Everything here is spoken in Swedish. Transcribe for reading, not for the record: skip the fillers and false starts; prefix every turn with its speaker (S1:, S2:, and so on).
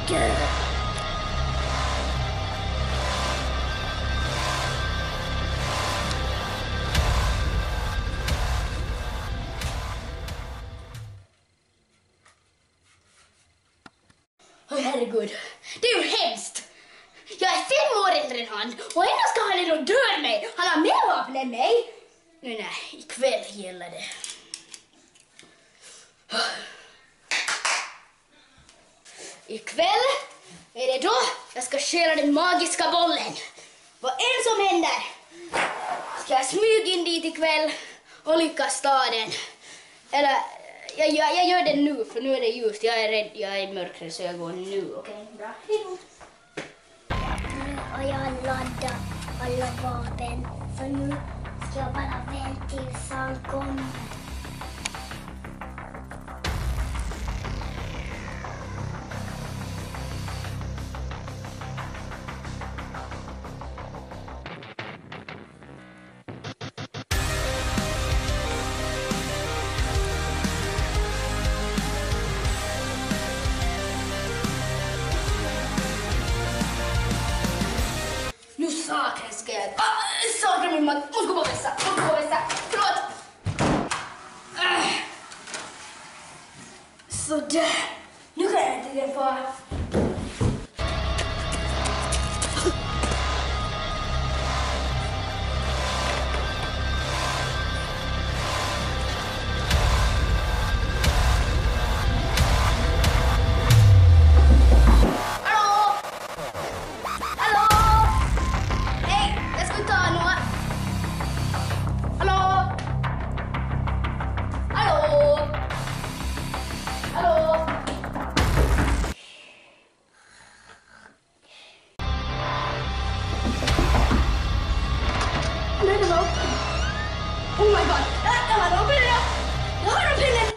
S1: dö.
S2: Åh herregud, det är ju hemskt. Jag är 5 år äldre än han och ändå ska han ändå döda mig. Han har mer vapen än mig. Nej, ikväll gäller det. Ikväll är det då jag ska stjäla den magiska bollen. Vad än som händer ska jag smyga in dit ikväll och lyckas ta den. Eller jag gör det nu, för nu är det ljust. Jag är rädd, jag är i mörkret så jag går nu. Okej, bra. Hejdå.
S1: Och jag laddar alla vapen. Så nu ska jag bara vänta tills han kommer.
S2: Nu saken ska jag... Saken min man. Måste gå på vässa. Förlåt. Sådär. Nu kan jag inte få... Oh my god! Jag har en pinne!